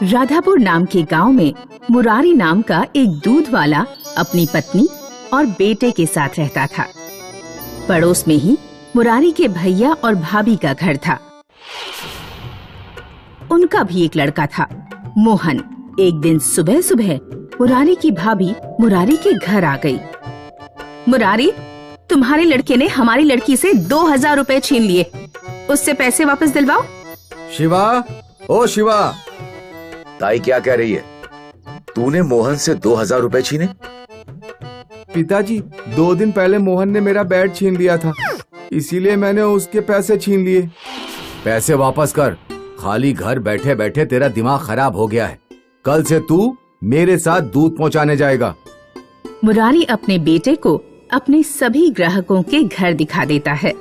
राधापुर नाम के गांव में मुरारी नाम का एक दूध वाला अपनी पत्नी और बेटे के साथ रहता था। पड़ोस में ही मुरारी के भैया और भाभी का घर था। उनका भी एक लड़का था, मोहन। एक दिन सुबह सुबह मुरारी की भाभी मुरारी के घर आ गई। मुरारी, तुम्हारे लड़के ने हमारी लड़की से 2000 रुपए छीन लिए, उससे पैसे वापस दिलवाओ। शिवा, ओ शिवा। ताई क्या कह रही है? तूने मोहन से 2000 रुपए छीने? पिताजी, 2 दिन पहले मोहन ने मेरा बैट छीन लिया था, इसीलिए मैंने उसके पैसे छीन लिए। पैसे वापस कर। खाली घर बैठे बैठे तेरा दिमाग खराब हो गया है। कल से तू मेरे साथ दूध पहुंचाने जाएगा। मुरारी अपने बेटे को अपने सभी ग्राहकों के घर दिखा देता है।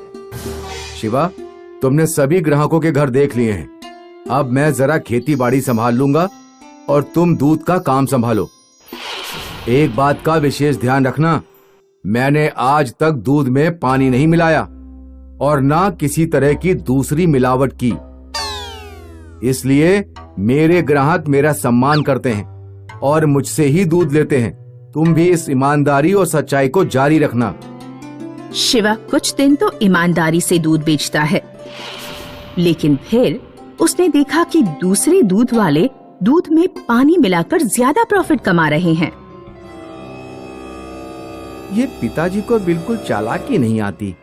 शिवा, तुमने सभी ग्राहकों के घर देख लिए हैं। अब मैं जरा खेती बाड़ी संभाल लूंगा और तुम दूध का काम संभालो। एक बात का विशेष ध्यान रखना, मैंने आज तक दूध में पानी नहीं मिलाया और ना किसी तरह की दूसरी मिलावट की। इसलिए मेरे ग्राहक मेरा सम्मान करते हैं और मुझसे ही दूध लेते हैं। तुम भी इस ईमानदारी और सच्चाई को जारी रखना। शिवा कुछ दिन तो ईमानदारी से दूध बेचता है, लेकिन फिर उसने देखा कि दूसरे दूध वाले दूध में पानी मिलाकर ज्यादा प्रॉफिट कमा रहे हैं। ये पिताजी को बिल्कुल चालाकी नहीं आती।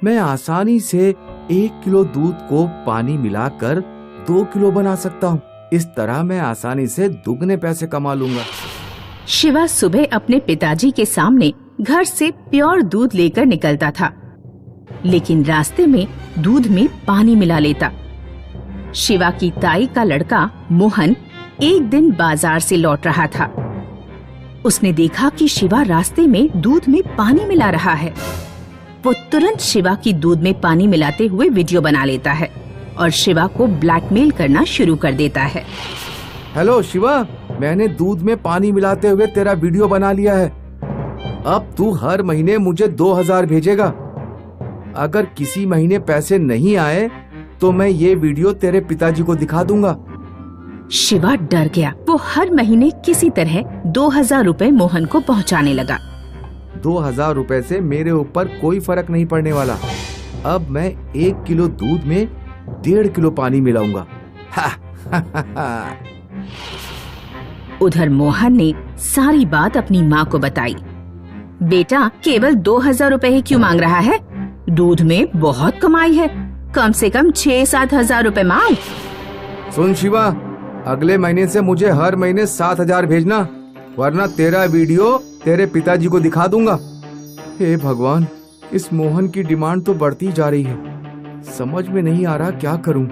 मैं आसानी से 1 किलो दूध को पानी मिलाकर 2 किलो बना सकता हूँ। इस तरह मैं आसानी से दुगने पैसे कमा लूंगा। शिवा सुबह अपने पिताजी के सामने घर से प्योर दूध लेकर निकलता था, लेकिन रास्ते में दूध में पानी मिला लेता। शिवा की ताई का लड़का मोहन एक दिन बाजार से लौट रहा था। उसने देखा कि शिवा रास्ते में दूध में पानी मिला रहा है। वो तुरंत शिवा की दूध में पानी मिलाते हुए वीडियो बना लेता है और शिवा को ब्लैकमेल करना शुरू कर देता है। हेलो शिवा, मैंने दूध में पानी मिलाते हुए तेरा वीडियो बना लिया है। अब तू हर महीने मुझे 2000 भेजेगा। अगर किसी महीने पैसे नहीं आए तो मैं ये वीडियो तेरे पिताजी को दिखा दूंगा। शिवा डर गया। वो हर महीने किसी तरह 2000 रुपए मोहन को पहुंचाने लगा। 2000 रुपए से मेरे ऊपर कोई फर्क नहीं पड़ने वाला। अब मैं 1 किलो दूध में 1.5 किलो पानी मिलाऊंगा। उधर मोहन ने सारी बात अपनी माँ को बताई। बेटा, केवल 2000 रुपए ही क्यों मांग रहा है? दूध में बहुत कमाई है, कम से कम 6-7 हजार रुपए मांग। सुन शिवा, अगले महीने से मुझे हर महीने 7000 भेजना, वरना तेरा वीडियो तेरे पिताजी को दिखा दूंगा। हे भगवान, इस मोहन की डिमांड तो बढ़ती जा रही है। समझ में नहीं आ रहा क्या करूं।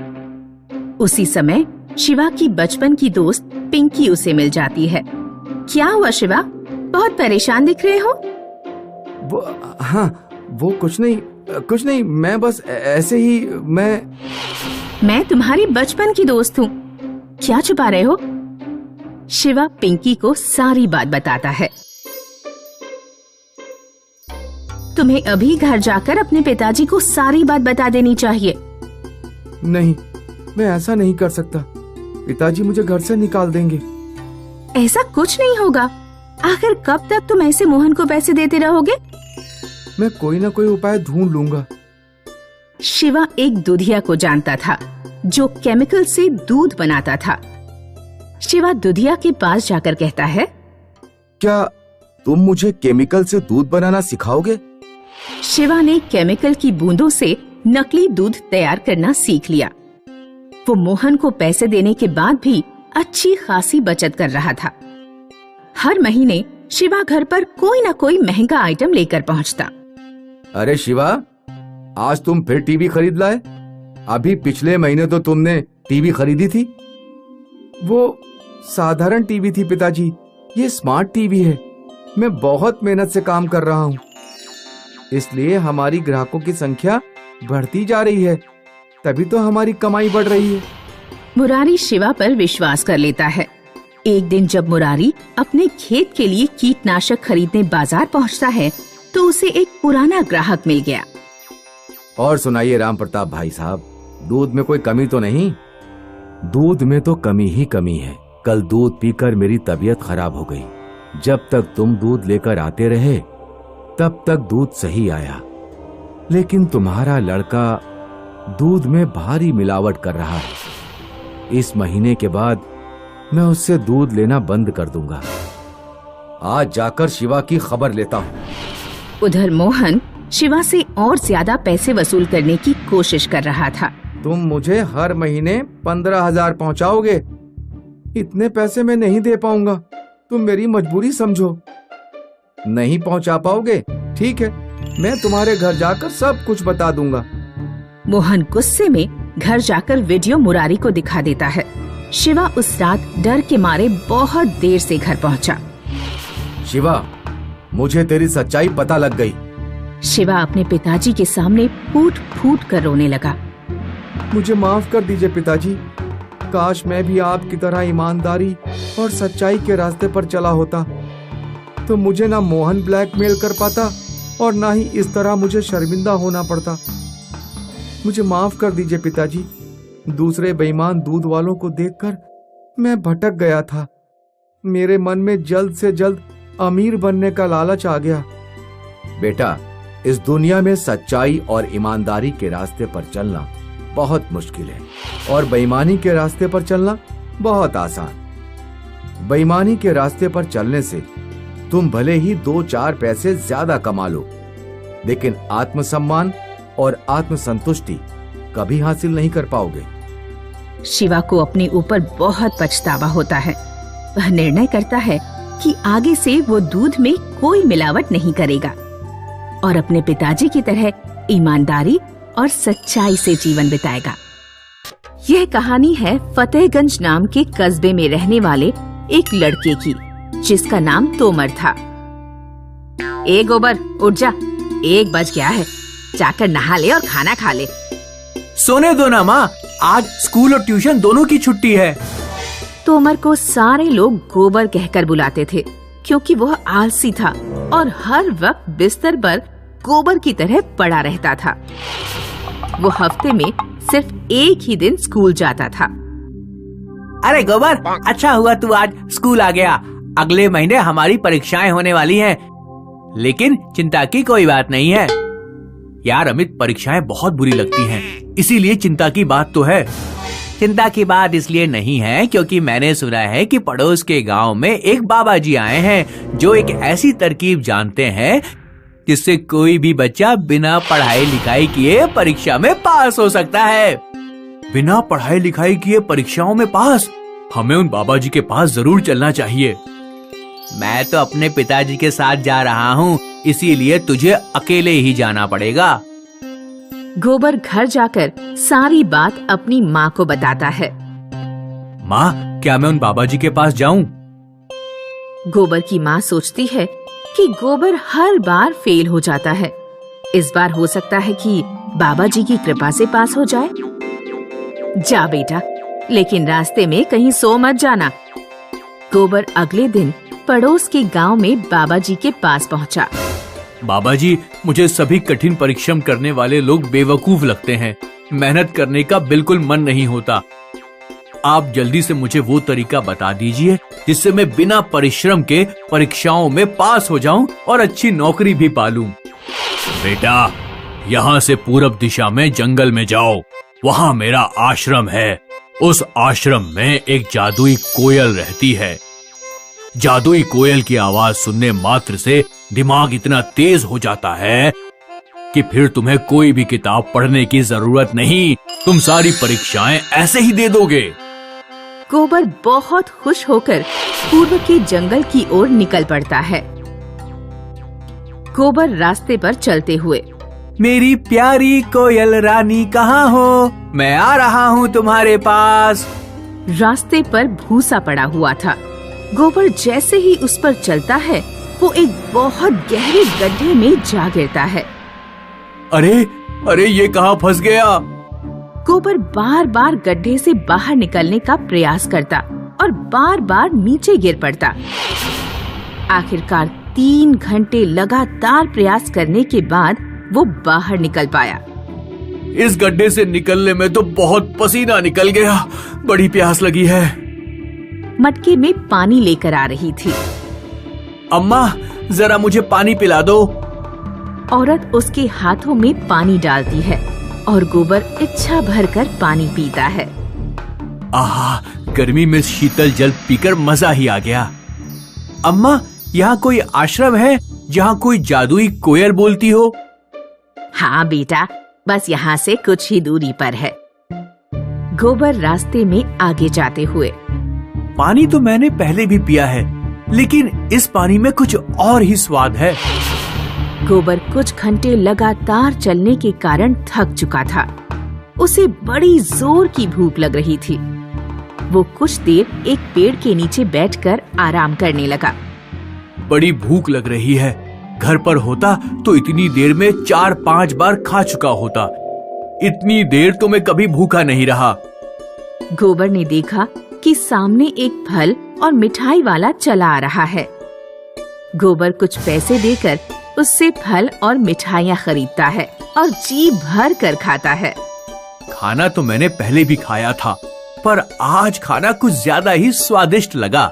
उसी समय शिवा की बचपन की दोस्त पिंकी उसे मिल जाती है। क्या हुआ शिवा, बहुत परेशान दिख रहे हो? वो कुछ नहीं, मैं बस ऐसे ही। मैं तुम्हारी बचपन की दोस्त हूँ, क्या छुपा रहे हो? शिवा पिंकी को सारी बात बताता है। तुम्हें अभी घर जाकर अपने पिताजी को सारी बात बता देनी चाहिए। नहीं, मैं ऐसा नहीं कर सकता। पिताजी मुझे घर से निकाल देंगे। ऐसा कुछ नहीं होगा। आखिर कब तक तुम ऐसे मोहन को पैसे देते रहोगे? मैं कोई ना कोई उपाय ढूंढ लूंगा। शिवा एक दुधिया को जानता था जो केमिकल से दूध बनाता था। शिवा दुधिया के पास जाकर कहता है, क्या तुम मुझे केमिकल से दूध बनाना सिखाओगे? शिवा ने केमिकल की बूंदों से नकली दूध तैयार करना सीख लिया। वो मोहन को पैसे देने के बाद भी अच्छी खासी बचत कर रहा था। हर महीने शिवा घर पर कोई ना कोई महंगा आइटम लेकर पहुंचता। अरे शिवा, आज तुम फिर टीवी खरीद लाए? अभी पिछले महीने तो तुमने टीवी खरीदी थी। वो साधारण टीवी थी पिताजी, ये स्मार्ट टीवी है। मैं बहुत मेहनत से काम कर रहा हूँ, इसलिए हमारी ग्राहकों की संख्या बढ़ती जा रही है, तभी तो हमारी कमाई बढ़ रही है। मुरारी शिवा पर विश्वास कर लेता है। एक दिन जब मुरारी अपने खेत के लिए कीटनाशक खरीदने बाजार पहुंचता है तो उसे एक पुराना ग्राहक मिल गया। और सुनाइए राम प्रताप भाई साहब, दूध में कोई कमी तो नहीं? दूध में तो कमी ही कमी है। कल दूध पीकर मेरी तबीयत खराब हो गई। जब तक तुम दूध लेकर आते रहे तब तक दूध सही आया, लेकिन तुम्हारा लड़का दूध में भारी मिलावट कर रहा है। इस महीने के बाद मैं उससे दूध लेना बंद कर दूंगा। आज जाकर शिवा की खबर लेता हूँ। उधर मोहन शिवा से और ज्यादा पैसे वसूल करने की कोशिश कर रहा था। तुम मुझे हर महीने 15,000 पहुंचाओगे? इतने पैसे मैं नहीं दे पाऊंगा, तुम मेरी मजबूरी समझो। नहीं पहुंचा पाओगे? ठीक है, मैं तुम्हारे घर जाकर सब कुछ बता दूंगा। मोहन गुस्से में घर जाकर वीडियो मुरारी को दिखा देता है। शिवा उस रात डर के मारे बहुत देर से घर पहुंचा। शिवा, मुझे तेरी सच्चाई पता लग गई। शिवा अपने पिताजी के सामने फूट फूट कर रोने लगा। मुझे माफ कर दीजिए पिताजी। काश मैं भी आपकी तरह ईमानदारी और सच्चाई के रास्ते पर चला होता, तो मुझे ना मोहन ब्लैकमेल कर पाता और ना ही इस तरह मुझे शर्मिंदा होना पड़ता। मुझे माफ कर दीजिए पिताजी। दूसरे बेईमान दूध वालों को देखकर मैं भटक गया था। मेरे मन में जल्द से जल्द अमीर बनने का लालच आ गया। बेटा, इस दुनिया में सच्चाई और ईमानदारी के रास्ते पर चलना बहुत मुश्किल है और बेईमानी के रास्ते पर चलना बहुत आसान। बेईमानी के रास्ते पर चलने से तुम भले ही 2-4 पैसे ज्यादा कमा लो, लेकिन आत्मसम्मान और आत्मसंतुष्टि कभी हासिल नहीं कर पाओगे। शिवा को अपने ऊपर बहुत पछतावा होता है। वह निर्णय करता है कि आगे से वो दूध में कोई मिलावट नहीं करेगा और अपने पिताजी की तरह ईमानदारी और सच्चाई से जीवन बिताएगा। यह कहानी है फतेहगंज नाम के कस्बे में रहने वाले एक लड़के की, जिसका नाम तोमर था। ए गोबर, उठ जा, 1 बज गया है, जाकर नहा ले और खाना खा ले। सोने दो ना माँ, आज स्कूल और ट्यूशन दोनों की छुट्टी है। तोमर को सारे लोग गोबर कहकर बुलाते थे, क्योंकि वह आलसी था और हर वक्त बिस्तर पर गोबर की तरह पड़ा रहता था। वो हफ्ते में सिर्फ एक ही दिन स्कूल जाता था। अरे गोबर, अच्छा हुआ तू आज स्कूल आ गया। अगले महीने हमारी परीक्षाएं होने वाली हैं, लेकिन चिंता की कोई बात नहीं है। यार अमित, परीक्षाएं बहुत बुरी लगती हैं, इसीलिए चिंता की बात तो है। चिंता की बात इसलिए नहीं है क्योंकि मैंने सुना है कि पड़ोस के गांव में एक बाबा जी आए हैं जो एक ऐसी तरकीब जानते हैं जिससे कोई भी बच्चा बिना पढ़ाई लिखाई किए परीक्षा में पास हो सकता है। बिना पढ़ाई लिखाई किए परीक्षाओं में पास? हमें उन बाबा जी के पास जरूर चलना चाहिए। मैं तो अपने पिताजी के साथ जा रहा हूँ, इसीलिए तुझे अकेले ही जाना पड़ेगा। गोबर घर जाकर सारी बात अपनी माँ को बताता है। माँ, क्या मैं उन बाबा जी के पास जाऊँ? गोबर की माँ सोचती है कि गोबर हर बार फेल हो जाता है। इस बार हो सकता है कि बाबा जी की कृपा से पास हो जाए। जा बेटा, लेकिन रास्ते में कहीं सो मत जाना। गोबर अगले दिन पड़ोस के गांव में बाबा जी के पास पहुंचा। बाबा जी, मुझे सभी कठिन परिश्रम करने वाले लोग बेवकूफ लगते हैं। मेहनत करने का बिल्कुल मन नहीं होता। आप जल्दी से मुझे वो तरीका बता दीजिए जिससे मैं बिना परिश्रम के परीक्षाओं में पास हो जाऊं और अच्छी नौकरी भी पालूं। बेटा, यहाँ से पूरब दिशा में जंगल में जाओ, वहाँ मेरा आश्रम है। उस आश्रम में एक जादुई कोयल रहती है। जादुई कोयल की आवाज सुनने मात्र से दिमाग इतना तेज हो जाता है कि फिर तुम्हें कोई भी किताब पढ़ने की जरूरत नहीं। तुम सारी परीक्षाएं ऐसे ही दे दोगे। गोबर बहुत खुश होकर पूर्व के जंगल की ओर निकल पड़ता है। गोबर रास्ते पर चलते हुए, मेरी प्यारी कोयल रानी कहाँ हो? मैं आ रहा हूँ तुम्हारे पास। रास्ते पर भूसा पड़ा हुआ था। गोबर जैसे ही उस पर चलता है, वो एक बहुत गहरे गड्ढे में जा गिरता है। अरे अरे, ये कहाँ फंस गया? गोबर बार बार गड्ढे से बाहर निकलने का प्रयास करता और बार बार नीचे गिर पड़ता। आखिरकार 3 घंटे लगातार प्रयास करने के बाद वो बाहर निकल पाया। इस गड्ढे से निकलने में तो बहुत पसीना निकल गया। बड़ी प्यास लगी है। मटके में पानी लेकर आ रही थी। अम्मा, जरा मुझे पानी पिला दो। औरत उसके हाथों में पानी डालती है और गोबर इच्छा भरकर पानी पीता है। आहा, गर्मी में शीतल जल पीकर मजा ही आ गया। अम्मा, यहाँ कोई आश्रम है जहाँ कोई जादुई कोयल बोलती हो? हाँ बेटा, बस यहाँ से कुछ ही दूरी पर है। गोबर रास्ते में आगे जाते हुए, पानी तो मैंने पहले भी पिया है, लेकिन इस पानी में कुछ और ही स्वाद है। गोबर कुछ घंटे लगातार चलने के कारण थक चुका था। उसे बड़ी जोर की भूख लग रही थी। वो कुछ देर एक पेड़ के नीचे बैठकर आराम करने लगा। बड़ी भूख लग रही है। घर पर होता तो इतनी देर में 4-5 बार खा चुका होता। इतनी देर तो मैं कभी भूखा नहीं रहा। गोबर ने देखा कि सामने एक फल और मिठाई वाला चला आ रहा है। गोबर कुछ पैसे देकर उससे फल और मिठाइयाँ खरीदता है और जी भर कर खाता है। खाना तो मैंने पहले भी खाया था, पर आज खाना कुछ ज्यादा ही स्वादिष्ट लगा।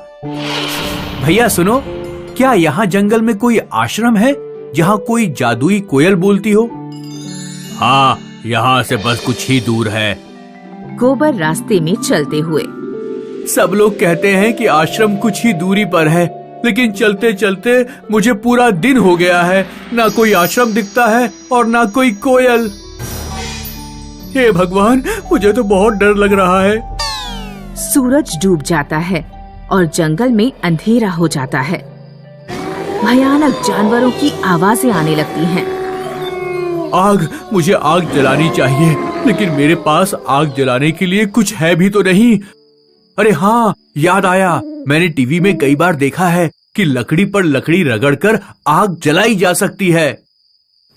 भैया सुनो, क्या यहाँ जंगल में कोई आश्रम है जहाँ कोई जादुई कोयल बोलती हो? हाँ, यहाँ से बस कुछ ही दूर है। गोबर रास्ते में चलते हुए, सब लोग कहते हैं कि आश्रम कुछ ही दूरी पर है, लेकिन चलते चलते मुझे पूरा दिन हो गया है। ना कोई आश्रम दिखता है और ना कोई कोयल। हे भगवान, मुझे तो बहुत डर लग रहा है। सूरज डूब जाता है और जंगल में अंधेरा हो जाता है। भयानक जानवरों की आवाजें आने लगती हैं। आग, मुझे आग जलानी चाहिए, लेकिन मेरे पास आग जलाने के लिए कुछ है भी तो नहीं। अरे हाँ, याद आया, मैंने टीवी में कई बार देखा है कि लकड़ी पर लकड़ी रगड़कर आग जलाई जा सकती है।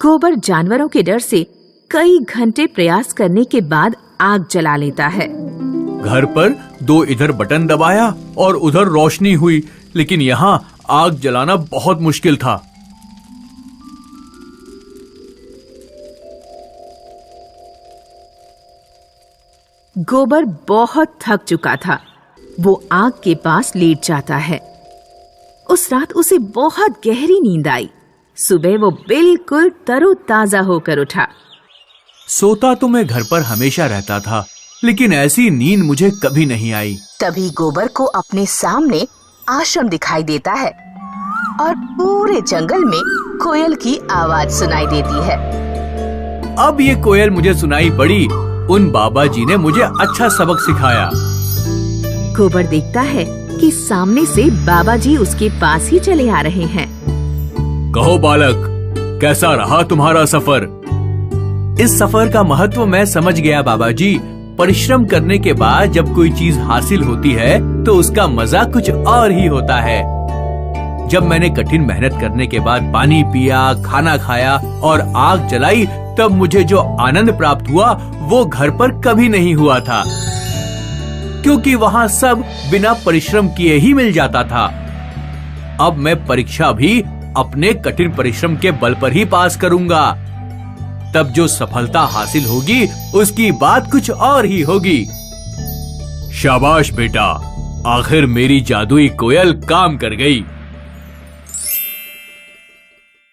गोबर जानवरों के डर से कई घंटे प्रयास करने के बाद आग जला लेता है। घर पर 2 इधर बटन दबाया और उधर रोशनी हुई, लेकिन यहाँ आग जलाना बहुत मुश्किल था। गोबर बहुत थक चुका था। वो आग के पास लेट जाता है। उस रात उसे बहुत गहरी नींद आई। सुबह वो बिल्कुल तरोताजा होकर उठा। सोता तो मैं घर पर हमेशा रहता था, लेकिन ऐसी नींद मुझे कभी नहीं आई। तभी गोबर को अपने सामने आश्रम दिखाई देता है और पूरे जंगल में कोयल की आवाज सुनाई देती है। अब ये कोयल मुझे सुनाई पड़ी। उन बाबा जी ने मुझे अच्छा सबक सिखाया। गोबर देखता है कि सामने से बाबा जी उसके पास ही चले आ रहे हैं। कहो बालक, कैसा रहा तुम्हारा सफर? इस सफर का महत्व मैं समझ गया बाबा जी। परिश्रम करने के बाद जब कोई चीज हासिल होती है तो उसका मजा कुछ और ही होता है। जब मैंने कठिन मेहनत करने के बाद पानी पिया, खाना खाया और आग जलाई, तब मुझे जो आनंद प्राप्त हुआ वो घर पर कभी नहीं हुआ था, क्योंकि वहाँ सब बिना परिश्रम किए ही मिल जाता था। अब मैं परीक्षा भी अपने कठिन परिश्रम के बल पर ही पास करूंगा। तब जो सफलता हासिल होगी उसकी बात कुछ और ही होगी। शाबाश बेटा, आखिर मेरी जादुई कोयल काम कर गई।